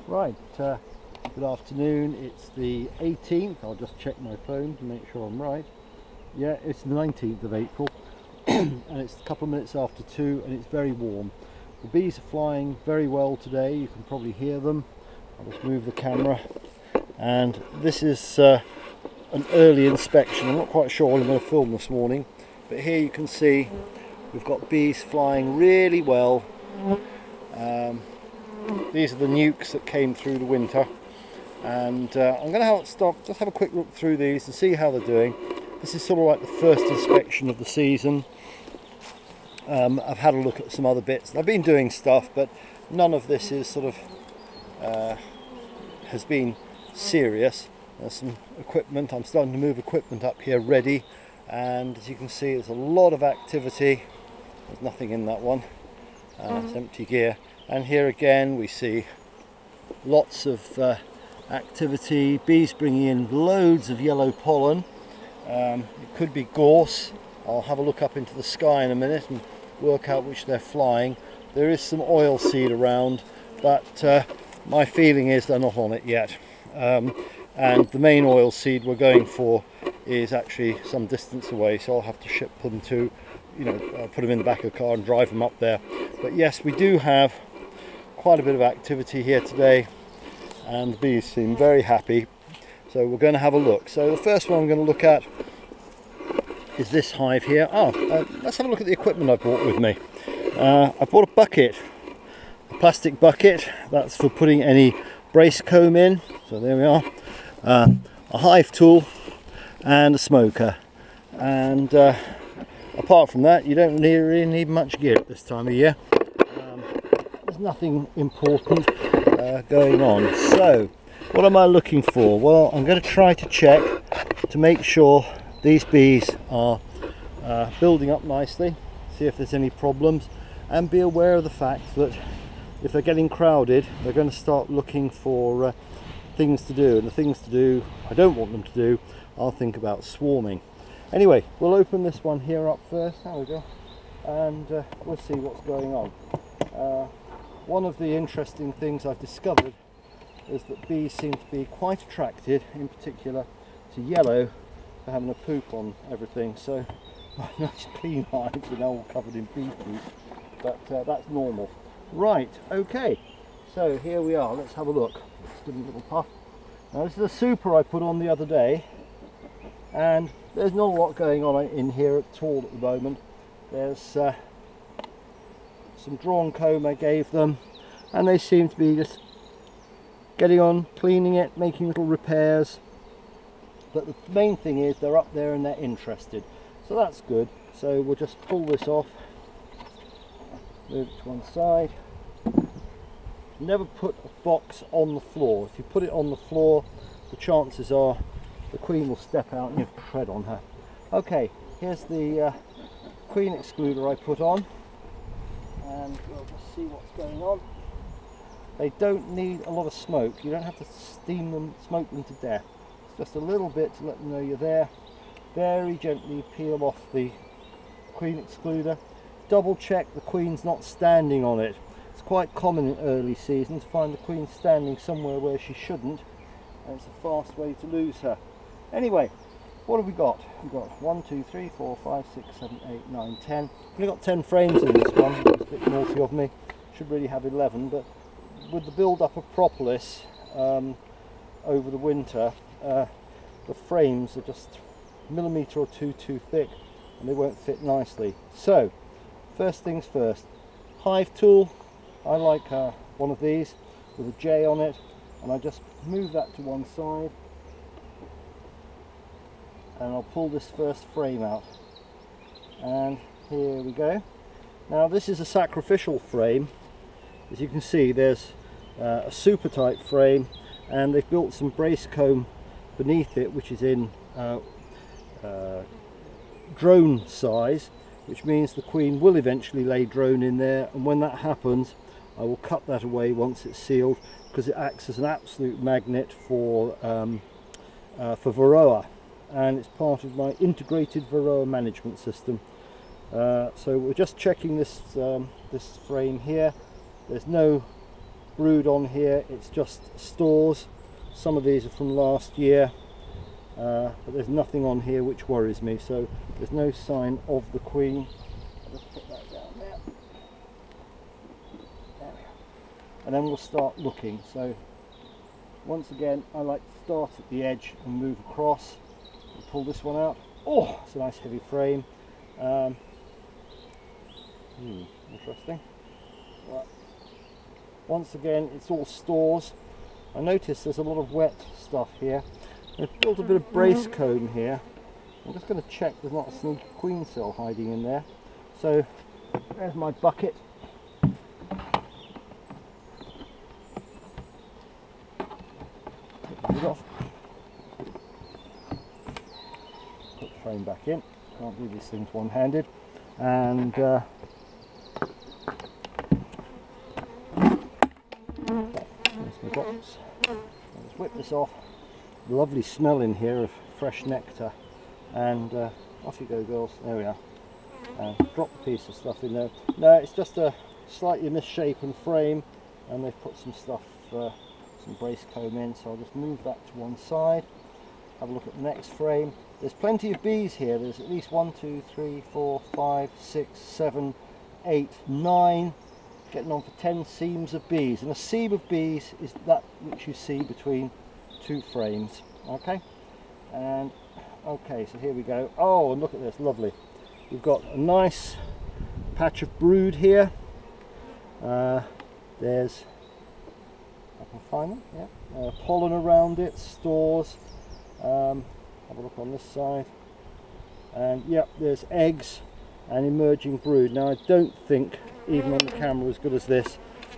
Right, good afternoon. It's the 18th. I'll just check my phone to make sure I'm right. Yeah, it's the 19th of April and it's a couple of minutes after 2 and it's very warm. The bees are flying very well today. You can probably hear them. I'll just move the camera. And this is an early inspection. I'm not quite sure what I'm going to film this morning, but here you can see we've got bees flying really well. These are the nukes that came through the winter, and I'm going to just have a quick look through these and see how they're doing. This is sort of like the first inspection of the season. I've had a look at some other bits. I've been doing stuff, but none of this is sort of has been serious. There's some equipment. I'm starting to move equipment up here ready, and as you can see, there's a lot of activity. There's nothing in that one. It's empty gear. And here again we see lots of activity, bees bringing in loads of yellow pollen. It could be gorse. I'll have a look up into the sky in a minute and work out which they're flying. There is some oil seed around, but my feeling is they're not on it yet. And the main oil seed we're going for is actually some distance away, so I'll have to ship them to, put them in the back of the car and drive them up there. But yes, we do have quite a bit of activity here today, and the bees seem very happy, so we're going to have a look. So the first one I'm going to look at is this hive here. Let's have a look at the equipment I brought with me. I bought a bucket, a plastic bucket. That's for putting any brace comb in, so there we are. A hive tool and a smoker, and apart from that you don't really need much gear at this time of year. There's nothing important going on. So what am I looking for? Well, I'm going to try to check to make sure these bees are building up nicely, see if there's any problems, and be aware of the fact that if they're getting crowded, they're going to start looking for things to do, and the things to do I don't want them to do, I'll think about swarming. Anyway, we'll open this one here up first. There we go, and we'll see what's going on. One of the interesting things I've discovered is that bees seem to be quite attracted, in particular to yellow, for having a poop on everything. So nice clean hives are now all covered in bee poop, but that's normal. Right, okay, so here we are. Let's have a look. Let's give it a little puff. Now this is a super I put on the other day, and there's not a lot going on in here at all at the moment. There's some drawn comb I gave them, and they seem to be just getting on, cleaning it, making little repairs. But the main thing is they're up there and they're interested, so that's good. So we'll just pull this off, move it to one side. Never put a box on the floor. If you put it on the floor, the chances are the queen will step out and you tread on her. Okay, here's the queen excluder I put on, and we'll just see what's going on. They don't need a lot of smoke. You don't have to steam them, smoke them to death. It's just a little bit to let them know you're there. Very gently peel off the queen excluder. Double check the queen's not standing on it. It's quite common in early season to find the queen standing somewhere where she shouldn't, and it's a fast way to lose her. Anyway, what have we got? We've got 1, 2, 3, 4, 5, 6, 7, 8, 9, 10. We've got 10 frames in this one. It's a bit naughty of me. Should really have 11, but with the build-up of propolis over the winter, the frames are just a millimetre or two too thick, and they won't fit nicely. So, first things first, hive tool. I like one of these with a J on it, and I just move that to one side, and I'll pull this first frame out, and here we go. Now this is a sacrificial frame. As you can see, there's a super tight frame, and they've built some brace comb beneath it, which is in drone size, which means the queen will eventually lay drone in there, and when that happens I will cut that away once it's sealed, because it acts as an absolute magnet for Varroa, and it's part of my integrated Varroa management system. So we're just checking this this frame here. There's no brood on here. It's just stores. Some of these are from last year, but there's nothing on here which worries me, so there's no sign of the queen. I'll just put that down there. There we go. And then we'll start looking. So once again, I like to start at the edge and move across and pull this one out. Oh, it's a nice heavy frame. Interesting. Right. Once again, it's all stores. I notice there's a lot of wet stuff here. I've built a bit of brace comb here. I'm just going to check there's not a sneaky queen cell hiding in there. So there's my bucket. Take the lid off. Put the frame back in. Can't do these things one-handed. And there's my box. I'll just whip this off. Lovely smell in here of fresh nectar, and off you go, girls. There we are. Drop a piece of stuff in there. No, it's just a slightly misshapen frame, and they've put some stuff, some brace comb in, so I'll just move that to one side. Have a look at the next frame. There's plenty of bees here. There's at least 1, 2, 3, 4, 5, 6, 7, 8, 9, getting on for 10 seams of bees, and a seam of bees is that which you see between two frames. Okay, and okay, so here we go. Oh, and look at this, lovely. We've got a nice patch of brood here. There's, I can find them, yeah, pollen around it, stores. Have a look on this side, and yeah, there's eggs and emerging brood. Now I don't think, even on the camera as good as this,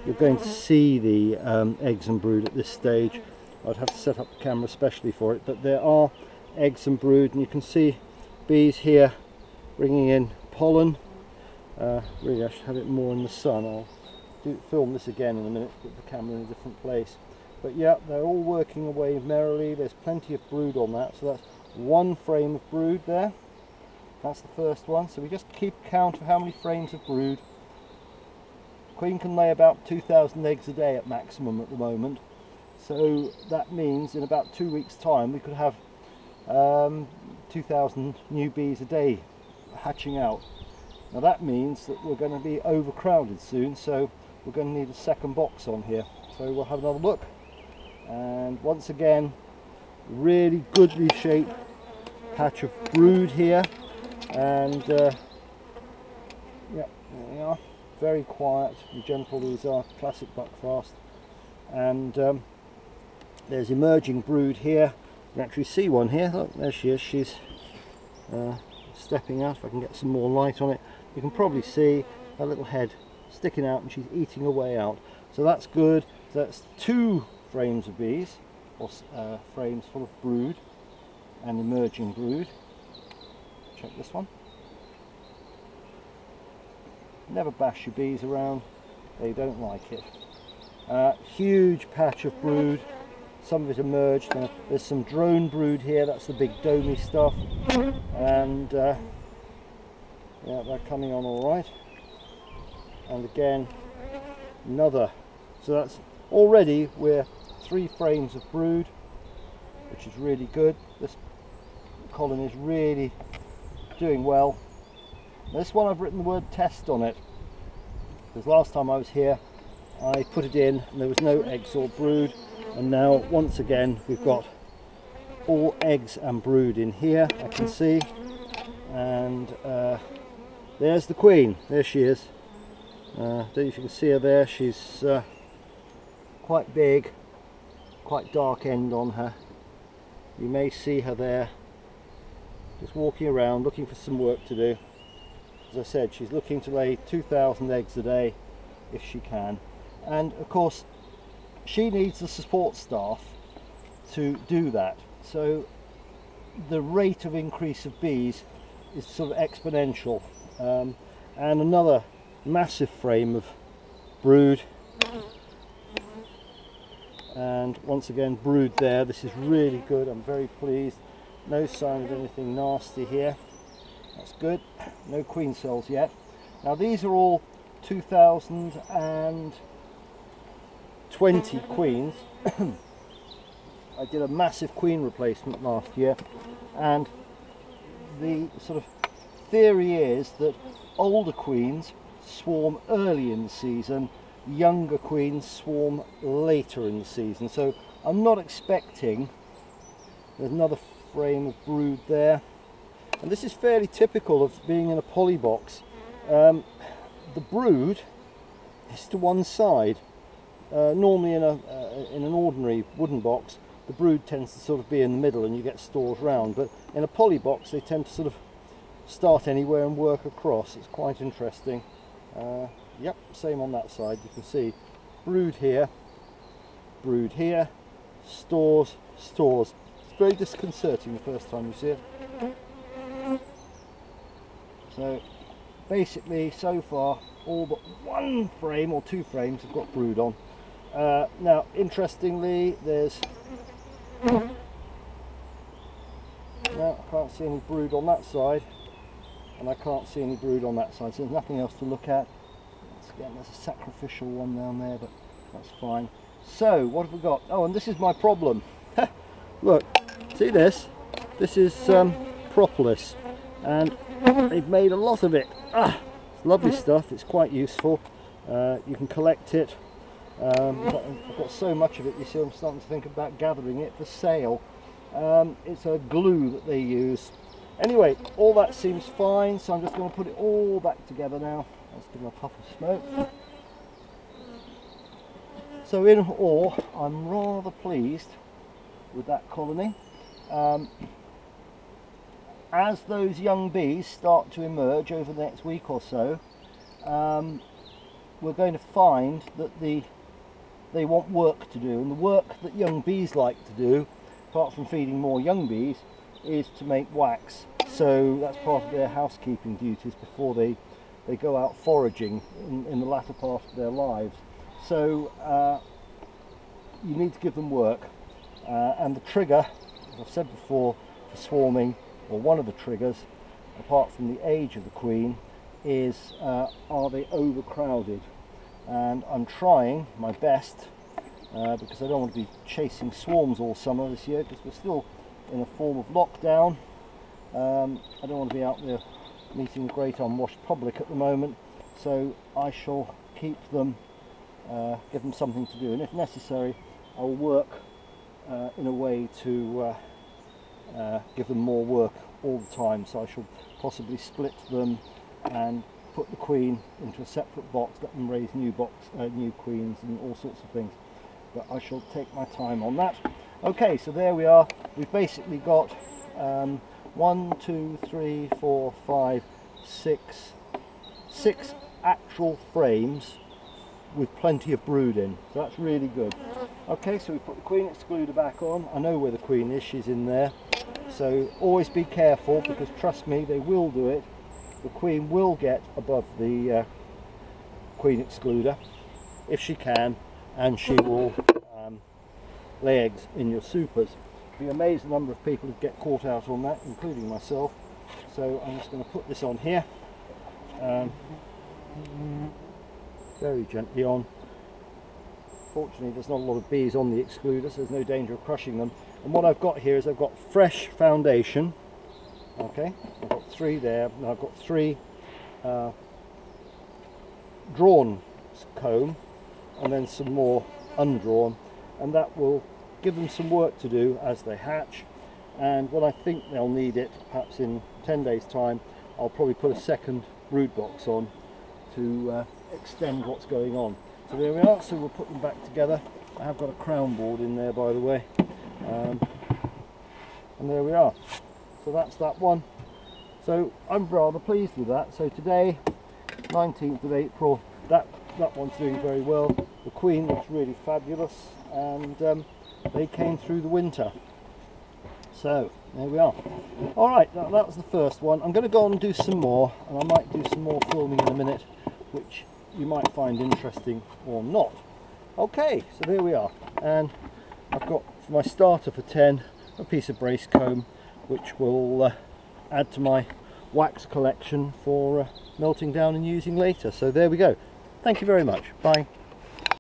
you're going to see the eggs and brood at this stage. I'd have to set up the camera especially for it, but there are eggs and brood, and you can see bees here bringing in pollen. Really, I should have it more in the sun. I'll film this again in a minute, put the camera in a different place. But yeah, they're all working away merrily. There's plenty of brood on that, so that's one frame of brood there. That's the first one. So we just keep count of how many frames of brood. Queen can lay about 2,000 eggs a day at maximum at the moment. So that means in about 2 weeks' time we could have 2,000 new bees a day hatching out. Now that means that we're going to be overcrowded soon, so we're going to need a second box on here. So we'll have another look. And once again, really goodly shaped patch of brood here, and yeah, there we are, very quiet and gentle. These are classic buckfast, and there's emerging brood here. You can actually see one here. Look, there she is. She's stepping out. If I can get some more light on it, you can probably see her little head sticking out, and she's eating away out. So that's good. That's 2 frames of bees, or frames full of brood and emerging brood. Check this one. Never bash your bees around, they don't like it. Huge patch of brood, some of it emerged. There's some drone brood here, that's the big domey stuff, and yeah, they're coming on all right. And again, another. So that's already, we're 3 frames of brood, which is really good. This colony is really doing well. This one I've written the word test on it, because last time I was here I put it in and there was no eggs or brood, and now once again we've got all eggs and brood in here, I can see. And there's the queen, there she is. Don't know if you can see her there. She's quite big, quite dark end on her. You may see her there, just walking around looking for some work to do. As I said, she's looking to lay 2,000 eggs a day if she can, and of course she needs the support staff to do that, so the rate of increase of bees is sort of exponential. And another massive frame of brood, and once again brood there. This is really good, I'm very pleased. No sign of anything nasty here, that's good. No queen cells yet. Now these are all 2012 20 queens. I did a massive queen replacement last year, and the sort of theory is that older queens swarm early in the season, younger queens swarm later in the season. So I'm not expecting, there's another frame of brood there, and this is fairly typical of being in a poly box. The brood is to one side. Normally in an ordinary wooden box, the brood tends to sort of be in the middle and you get stores round, but in a poly box they tend to sort of start anywhere and work across. It's quite interesting. Yep, same on that side. You can see brood here, stores, stores. It's very disconcerting the first time you see it. So basically, so far, all but one frame or two frames have got brood on. Now, interestingly, there's... Now, I can't see any brood on that side, and I can't see any brood on that side, so there's nothing else to look at. Again, there's a sacrificial one down there, but that's fine. So, what have we got? Oh, and this is my problem. Look, see this? This is propolis, and they've made a lot of it. It's lovely stuff, it's quite useful. You can collect it. I've got so much of it, you see, I'm starting to think about gathering it for sale. It's a glue that they use. Anyway, all that seems fine, so I'm just going to put it all back together now. Let's give it a puff of smoke. So in all, I'm rather pleased with that colony. As those young bees start to emerge over the next week or so, we're going to find that they want work to do, and the work that young bees like to do, apart from feeding more young bees, is to make wax. So that's part of their housekeeping duties before they go out foraging in the latter part of their lives. So you need to give them work, and the trigger, as I've said before, for swarming, or one of the triggers, apart from the age of the queen, is are they overcrowded? And I'm trying my best, because I don't want to be chasing swarms all summer this year, because we're still in a form of lockdown. I don't want to be out there meeting the great unwashed public at the moment, so I shall keep them, give them something to do, and if necessary I'll work in a way to give them more work all the time. So I shall possibly split them and put the queen into a separate box, let them raise new queens and all sorts of things, but I shall take my time on that. Okay, so there we are. We've basically got 1, 2, 3, 4, 5, 6 actual frames with plenty of brood in, so that's really good. Okay, so we put the queen excluder back on. I know where the queen is, she's in there, so always be careful, because trust me, they will do it. The queen will get above the queen excluder if she can, and she will lay eggs in your supers. You'd be amazed the number of people who get caught out on that, including myself. So I'm just going to put this on here, very gently on. Fortunately there's not a lot of bees on the excluder, so there's no danger of crushing them. And what I've got here is I've got fresh foundation. Okay, I've got 3 there, and I've got 3 drawn comb, and then some more undrawn, and that will give them some work to do as they hatch. And when I think they'll need it, perhaps in 10 days time, I'll probably put a second brood box on to extend what's going on. So there we are, so we'll put them back together. I have got a crown board in there, by the way, and there we are. So that's that one. So I'm rather pleased with that. So today, 19th of April, that one's doing very well. The queen looks really fabulous, and they came through the winter. So there we are. Alright, that was the first one. I'm going to go on and do some more, and I might do some more filming in a minute, which you might find interesting or not. Okay, so there we are, and I've got for my starter for 10 a piece of brace comb, which will add to my wax collection for melting down and using later. So there we go. Thank you very much. Bye.